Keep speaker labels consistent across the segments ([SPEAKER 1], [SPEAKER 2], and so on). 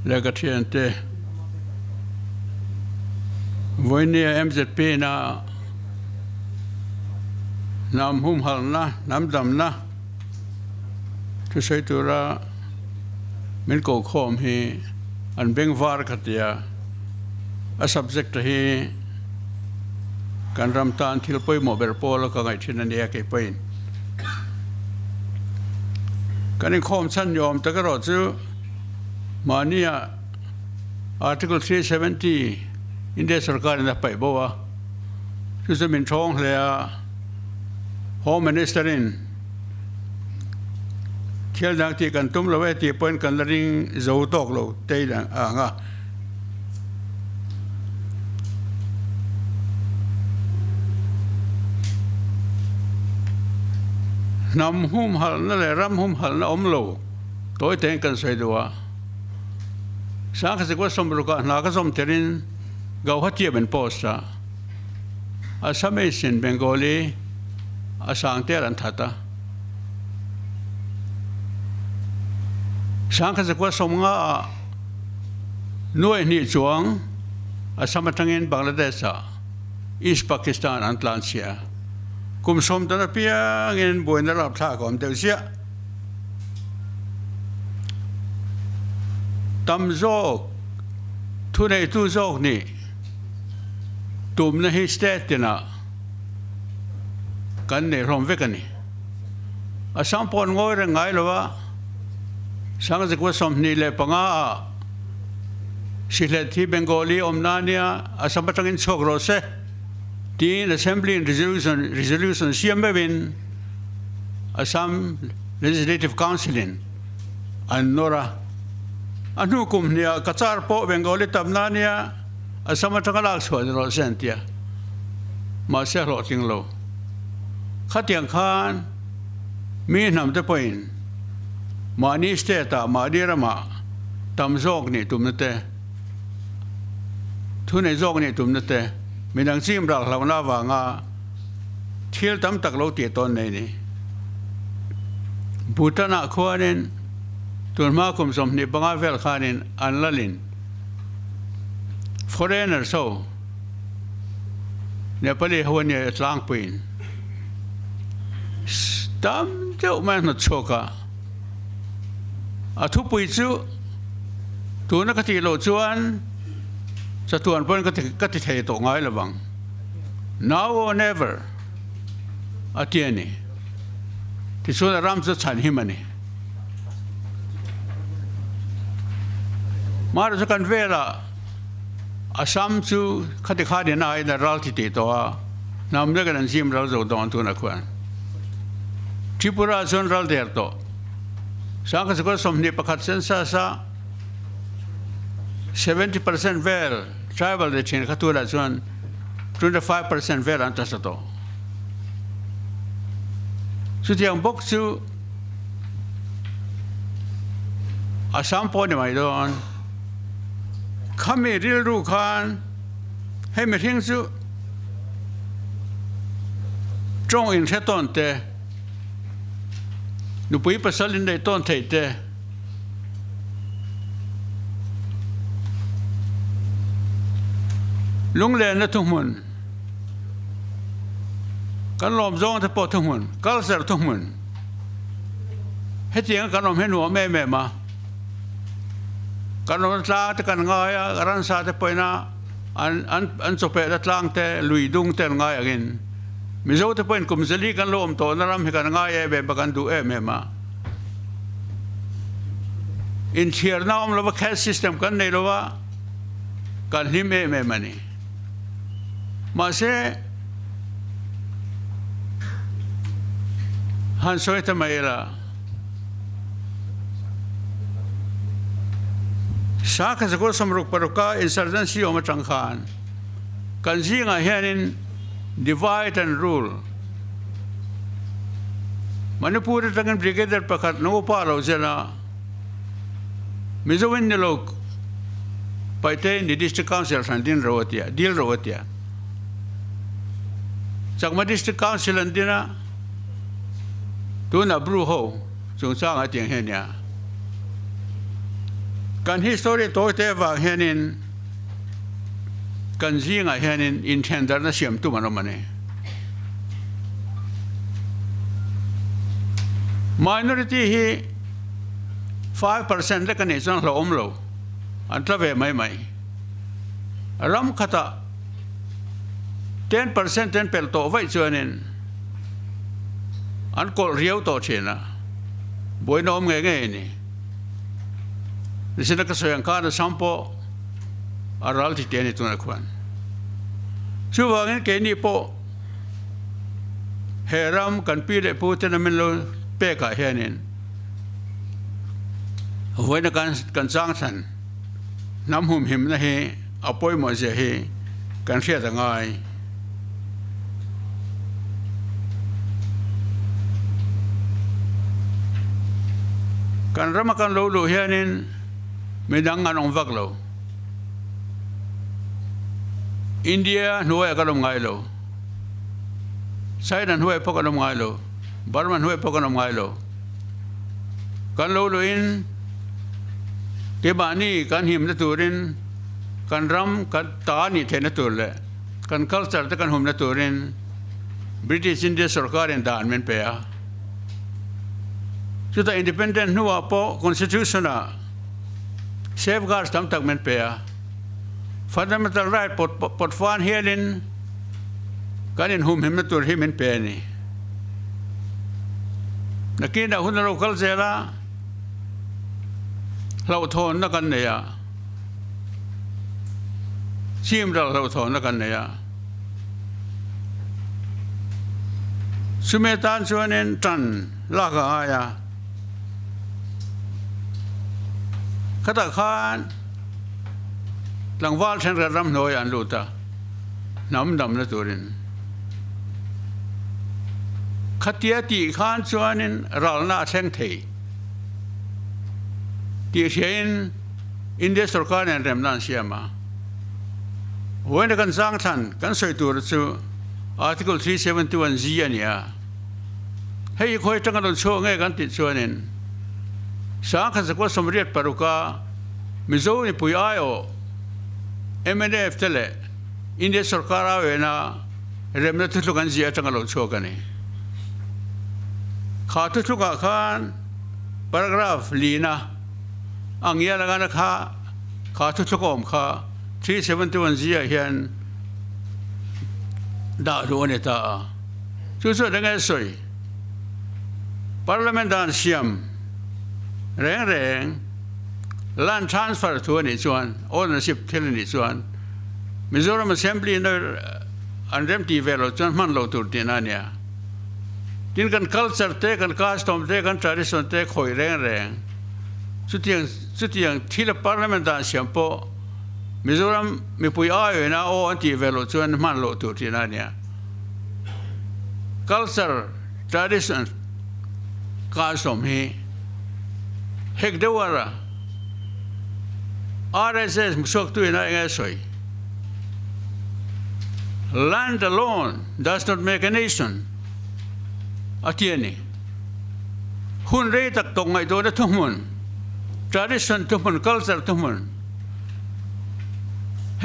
[SPEAKER 1] le ka thian te voinia MZP na nam hum hal na nam dam na tu sei tu ra min ko khom hi an beng var khatia a subject hi kan ram tan thil poi mo ber pol ka ngai thin an ya ke pain kan khom chan yom ta ka ro chu mania article 370 India sarkar na pai bo wa chu se min thong le a home minister in khial dang ti kan tum lo we ti point kan ring zo tok lo te da nga nam hum hal na le ram hum hal na om lo toy ten kan sei do wa sa ka se ko som ru ka na ka som terin gau ha tie ben posta asame sin bengali asang te ran thata sang ka se ko som nga nuai ni chuang asama tangin bangladesh east pakistan antlansia kum som ta pia ngin boina rap tha kom te sia tam zok thu nei tu zok ni tum na hi state na kan ne rom ve kan ni asam pon ngoi re ngai lo wa sang je ko som ni le panga sile thi bengali omnania asam patangin chok ro se tin assembly and resolution siambevin Assam Legislative Council in Nora anukum nia kachar po bengali tamnania asama tangalak so ro sentia ma se ro ting lo khatiang khan mi nam te point ma ni steta ma dirama tam jok ni tumnate thune jok ni tumnate minang sim rak lawna wa nga thil tam tak lo ti ton nei ni butana khwanin tunma kum som ni banga vel khanin anlalin foreigner so nepali hawani tlang puin tam jo man na choka athu pui chu tu na ka ti lo chuan sa tuan pon ka ti thei to ngai lawang now or never atiani ti so ram chu chan himani mar chu kan vela Assam chu khati khadi na ai da ral ti to nam le kan sim ral zo don tu na kwan Tripura zon ral der to sa ka ko som ni pakhat sen sa 70% ver tribal de chin khatura zon 25% ver anta sa to su tiang bok chu Assam po ni mai don khami ril ru khan he me thing chu trong in the ton te nu pui pasal in de ton thei te lung le na thung mun kan lom zong te po thung mun kal ser thung mun he tiang kan lom he nu me ma kan lom tla te kan ngai ran sa te poina an chope da tlang te lui dung te ngai again mi zo te poin kum zali kan lom to na ram he kan ngai e be bakan du e me ma in thier na om lo ba caste system kan nei lo wa kan him e me mani ma se han so te mai la sa ka ko samruk paruka insurgency o matang khan kan zinga hianin divide and rule Manipur tangan brigadier pakhat no pa lo jena mizowin ni lok paite ni district council din rotia deal rotia chakma district council andina tu na bru ho chung chang a tiang he nya kan history to te wa hianin kan zinga hianin intender na siam tu manomane minority hi 5% le kan e chang lo omlo an tla ve mai ram khata 10% ten pel to vai chuanin an kol riau to chena boi nom nge ni nisina ka soyang ka na sampo aral ti teni tuna kwan chuwangin ke ni po heram kan pi le pu ten min lo pe ka hianin hoina kan chang than nam hum him na he apoi mo je he kan ria da ngai kan rama kan lo hianin medang anong vak lo India nuai kalom ngai lo China nuai po kalom ngai lo Burma nuai po kalom ngai lo kan lo in ke bani kan him na turin kan ram kan ta ni the na tur le kan culture ta kan hum na turin British India sarkar en dan men pe a chuta independent nuwa po constitution a safeguards tam tak men pe a fundamental right pot fan hialin kan in hum him na tur him en pe ni nakina hun local zela lau thon na kan ne ya sim ra lau thon na kan ne ya sumetan chuanen tan la ga ya khata khan langwal than ram noi an luta nam dam na turin khatia ti khan chuanin ralna theng thei ti shein India sarkar en remnan siama when kan sang than kan soi tur chu article 371 z ania hei khoi tang don cho nge kan ti chuanin sa kha ko somriat paruka mizo ni pui ayo MNF tele India sarkar awena remna tu kan zia tang lo cho kani kha tu ka khan paragraph lina angya laga na kha tu kom kha 371 zia hian da ro ne ta chu chu da ngai soi parliament dan siam reng land transfer to ni chuan ownership thil ni chuan Mizoram Assembly no andrem ti velo chuan man lo tur tinania tin kan culture te kan custom te kan tradition te khoi reng chutiang thila parliament dan siam po Mizoram mi pui ayo na o anti velo chuan man lo tur tinania culture tradition custom hi hek dewara RSS musok tu ina ngasoi land alone does not make a nation atiani hun re tak tong ngai do na thumun tradition thumun culture thumun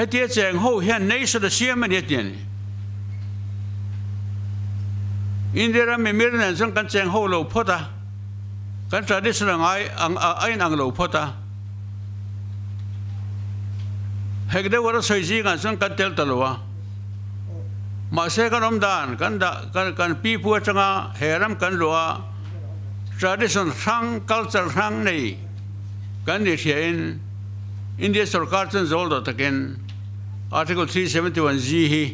[SPEAKER 1] hetia cheng ho hian nation da siam ani atiani indira me mirna jong kan cheng ho lo phota kan tradition ngai ang lo phota hekde wara soiji kan jong kan tel talwa ma se kan omdan kan pi pu changa heram kan loa tradition sang culture sang nei kan ni hien India sarkar chen zol do taken article 371 z hi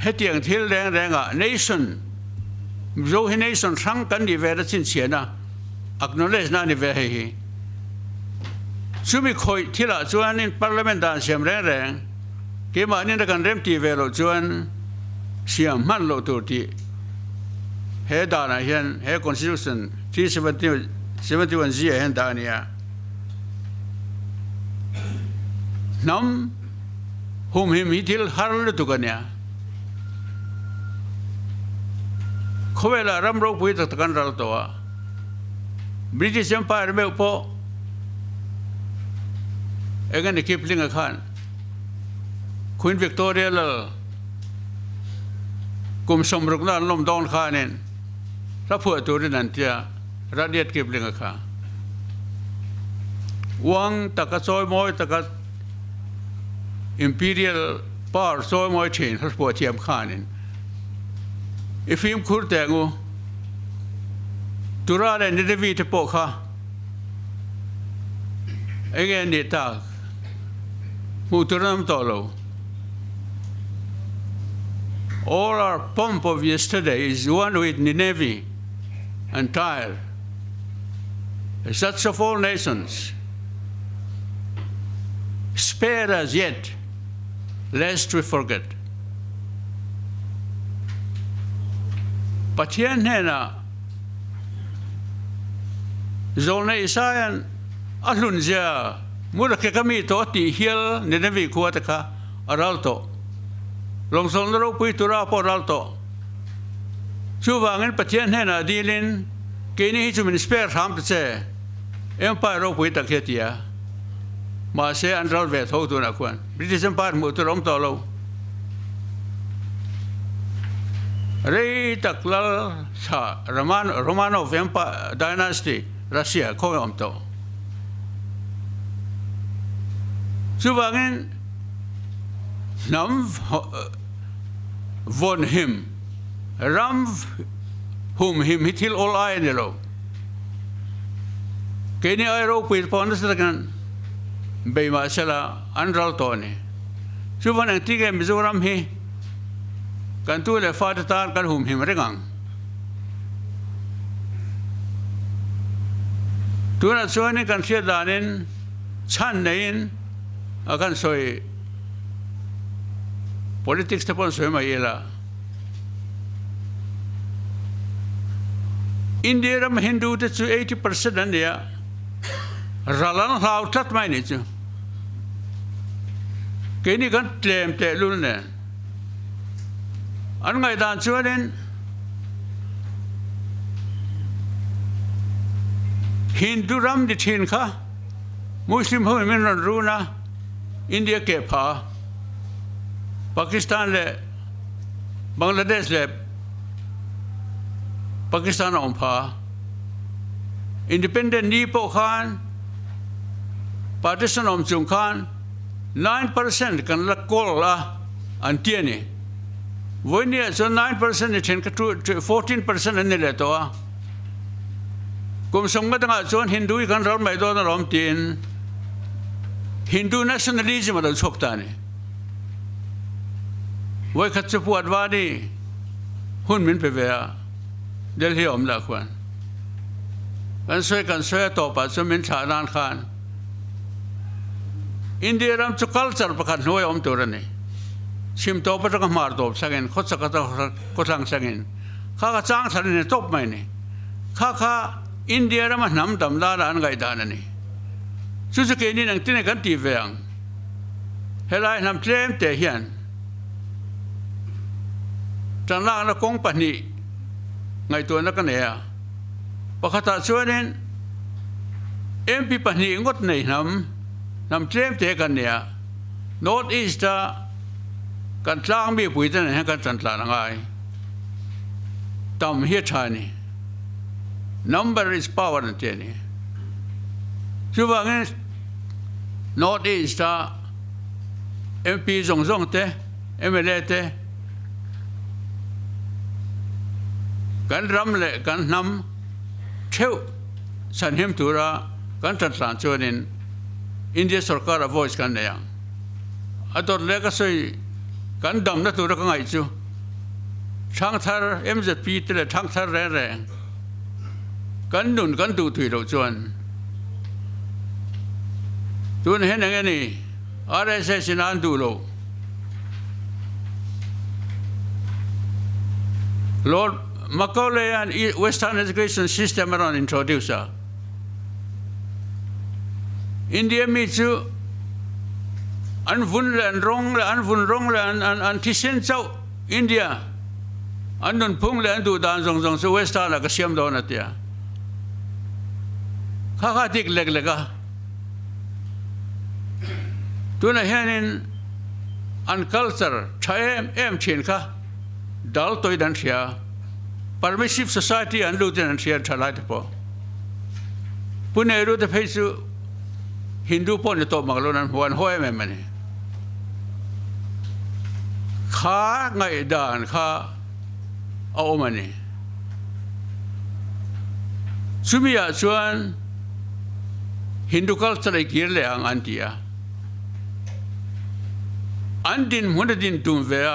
[SPEAKER 1] hetiang thil reng a nation zo hi nation sang kan ni ve da chin chiana acknowledge na ni ve hi sumi khoi thila chuan in parliament dan siam reng ke ma ni kan rem ti ve lo chuan siam man lo tur ti he da na hian he constitution 371 z hen da nia nam hum him hitil harl tu kanya khowela ramro pui tak kan ral to British Empire me po Again, the Kipling a Khan. Queen Victoria Lal. Kum Somrugna Lom Don Khanin. Rapu Turinantia. Radiat Kipling a Khan. Wang Takasoy Moy Takat Imperial Power Soy Moy Chain, Haspo Tiam Khanin. If him Kurtangu Turada and the Vita Poka again the talk Muturam Tolo. All our pomp of yesterday is one with Nineveh and Tyre, such of all nations. Spare us yet, lest we forget. Patian hena zolne isayan alunja murake kami to ti hiel Nineveh kuataka aralto long solnero puitura poralto chuwangen patian hena dilin kini hichumin spare ham tse empire ro puitaketia ma se andral vet ho tu na kwan British Empire muturom tolo Rei taklal sa Romanov Empire dynasty Russia ko to Subangin nam von him ram whom him hitil all ainelo Keni aero pil pondasagan Bay Masala andral tone Suban ang tige Mizoram hi Kantu le fatatar kan hum him regang Tuna soini kan siya danin chan nain akan soy politics tapon soy mayela India ram Hindu te 80% andia ralan hautat mai ni chu Kini kan claim te lul ne an ngai dan chuanin Hindu ram di thin kha Muslim ho min runa India ke pha Pakistan le Bangladesh le Pakistan on pha Independent Nipo Khan Partition om Chung Khan 9% kan la kol la antiani Voinia so 9% ni ten ka 14% ni le to a kum songa tanga chon Hindu kan ral mai do na rom tin Hindu nationalism da chokta ni voi khat chu puat wa ni hun min pe ve Delhi om la kwan kan soi to pa so min tha dan khan India ram chu culture pakhat noi om torani sim to pa ka mar do sagen khot sakata kotang sagen kha chang thar ni top mai ni kha India ram nam dam la ran gai dan ani chu chu ke ni nang tin kan ti veang helai nam tlem te hian tan la na kong pa ni ngai to na ka ne a pakhata chuanin MP pa ni ngot nei nam tlem te kan ne North East kan tlang mi pui tan han kan tan tla ngai tam hi thani number is power na te ni chuwang North East MP zong te MLA te kan ram le kan nam theu san hem tura kan tan tlan chuanin India sarkar a voice kan ne ador le ka soi kan dam na tura ka ngai chu thang thar MZP te le thang thar re kan nun kan tu thui lo chuan tun hen ang ni RSS nan du lo Lord Macaulay and Western education system around introduce India meets you unvun wrong and tisen chau India andun pung le andu dan zong so Western la ka siam do na tia kha tik leg lega ตัวนั้นเห็นอัน culture ใช้เชิญค่ะดัลตัวดันเชีย permissive society อันรู้ดันเชียทลายที่พอปุ่นเอรู้แต่เพศฮินดูปนจะโตมักโลนั้นหัวห้อยแม่มันข้าไงด่านข้าเอามันนี่สุมีอาชวนฮินดู culture ไอ้เกี่ยวเลยอันที่อันดินหุ่นดินตุ่มเวีย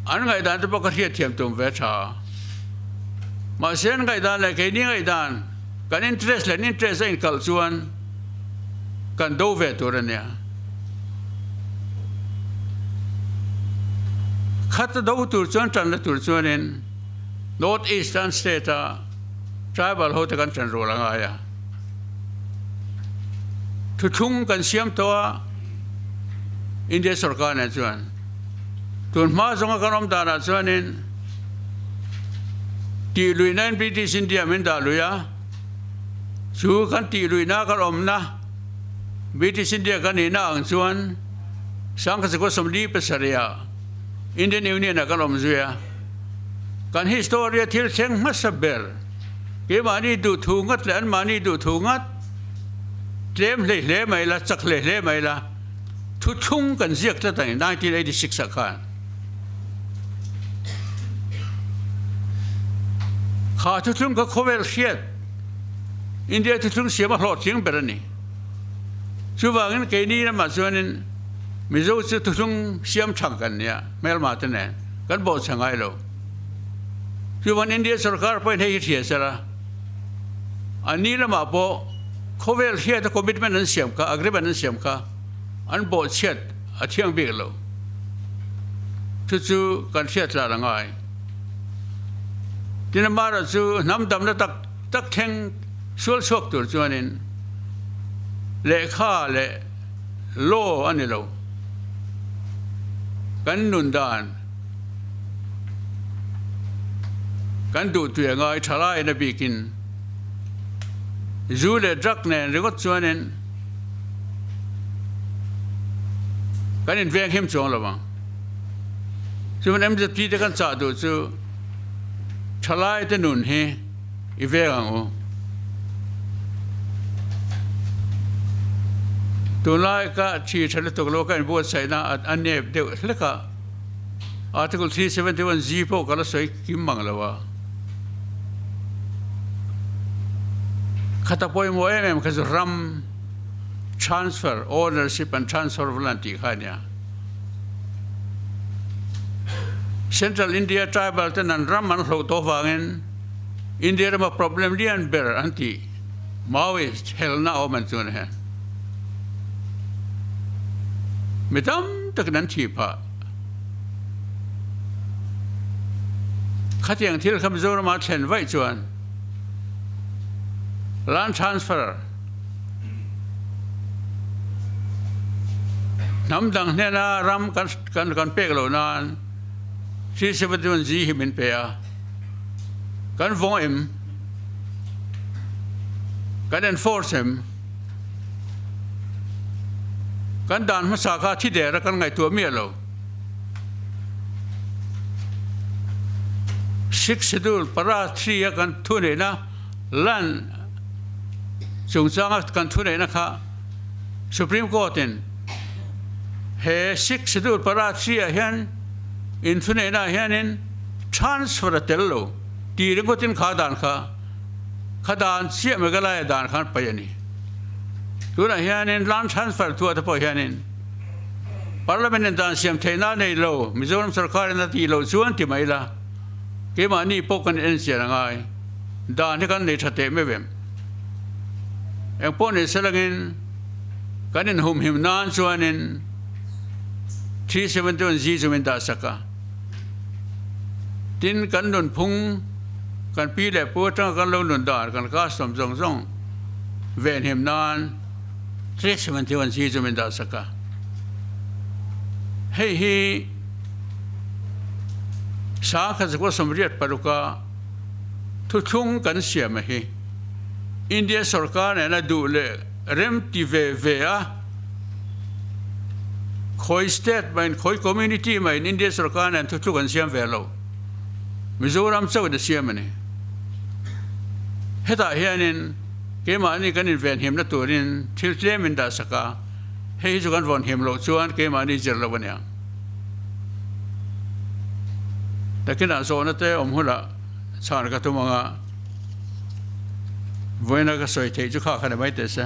[SPEAKER 1] อันไงด่านจะบอกเทียบเทียมตุ่มเวียชามาเส้นไงด่านเลยแค่นี้ไงด่านกันอินเทรสเลยอินเทรสอินคัลชวนกันดูเวตัวเนี่ยขัดดูตัวชวนจันทร์ตัวชวนใน North Eastern State tribal เขาจะกันจันทร์รู้ละไงทุกทุ่งกันเสียมตัวอินเดียสุรการเนี่ยชวนตัวมาส่งกันอมตานะชวนนี่ที่ลุยนั่นบริติชอินเดียมันด่าลุยชูกันที่ลุยน่ากันอมนะบริติชอินเดียกันนี่น่าอังชวนสังกัดก็สมดีเป็นสริยาอินเดียนิวเนี่ยกันอมจุยกันฮิสตอรีที่เชิงมัสเบลเกี่ยมานี่ดูถูงัดและอันมานี่ดูถูงัดเล่มเล่ไม่ละจักเล่ไม่ละทุกทุ่งกันเสียกตั้งแต่1986สักการข้าทุกทุ่งก็เขาเวลเชียดอินเดียทุกทุ่งเสียมาหลอดเสียงแบบนี้ช่วงวันนี้นี่นะมาส่วนนี้มิโซะทุกทุ่งเสียมช่างกันเนี่ยไม่ละมาตั้งแต่กันบอกช่างไงเราช่วงวันอินเดียสุรการไปให้เทียสละอันนี้ละมาบอกเขาเวลเชียดคอมมิตเมนต์นั้นเสียมค่ะอักริบันนั้นเสียมค่ะอันบอกเชียดอาเทียงเบกเราจู่ๆกันเชียดละละไงที่นั่นมาแล้วจู่น้ำดำแล้วตักแทงส่วนชกตัวจวนนี้เละข้าเละโลอันนี้เรากันนุนดานกันดูตัวง่ายทลายนบีกินจู่เละจักเนี่ยเรื่องจวนนี้กันอินเวงเข้มจงแล้วมั้งจู่มันเอ็มจะตีกันจ่าดูจู่ทลายแต่นุนเฮอีเวงอ่ะตัวไล่ก็ชี้ทะเลตกโลกันบวชใส่หน้าอันนี้เดี๋ยวเล็กอ่ะarticle 371 G พวกกันแล้วใส่กิมมังแล้ววะข้าตาป่วยมัวเอ็มก็จะรัม transfer ownership and transfer of land ที่ข้าเนี่ย Central India tribal แต่นั้นรัมมันเราตัวฟังเองอินเดียมา problem เรียนเบอร์อันที่มาวิสเฮลน่าเอามันตัวนี้ไม่ต้องตะกันนั้นทีพะขัดอย่างที่เราคำโจรมาเช่นไว้จวน land transfer น้ำดังเนี่ยนะรำกันเป๊กเหล่านั้นที่เสด็จวันจีหิมินเปียกันฟ้องเอ็มกัน enforce เอ็มกันด่านมาสาขาที่เดียร์กันไงตัวเมียเราซิกซ์ดูลปราทรีกันทุนเองนะลันจงสร้างกันทุนเองนะคะ Supreme Court เฮซิกซ์ดูลปราทรีเห็นอินทุนเองนะเห็นอิน transfer เตลโลตีเรื่องก็ทิ้งขาด่านเสียไม่ก็ไล่ด่านขันไปยันนี่ตัวนั้นเฮียนินล้านทรานสเฟอร์ตัวที่พอเฮียนินพาร์ลิเมนต์ด่านเสียมเทน่าในโลมิโซรัมสรการนั้นที่โลส่วนที่ไม่ละเกี่ยมันนี่พวกกันเอ็นเสียงไงด่านที่กันในชัดเจนไม่เว้นเอ็งพวกนี้เสร็จแล้วกันในหุ่มหิมนานส่วนนี้371 G ส่วนด่านสักทิ้งกันโดนพุ่งกันปีเล็บปวดทั้งกันลงโดนด่านกันก้าสมทรงเวนหิมนาน371 G ส่วนด่านสักเฮ้ยสาขาจะก็สมเรียดปรุกาทุกทุ่งกันเสียไหมเฮอินเดียสุรการเนี่ยนะดูเลยเริ่มที่เว khối state mà khối community mà India sarkar này thuกันsiam về lâu Mizoram châu được siam này hết tại hiện nên cái mà anh cái event hiểm là tuổi nên thiếu chế mình đã saka hay cho con vòn hiểm lâu chuan cái mà anh giờ lâu vậyแต่ขณะโซนนั้นอมหุ่นละชาญก็ตัวมังอ่ะวันนั้นก็สวยที่จุกข้าขนาดไม่เตะเส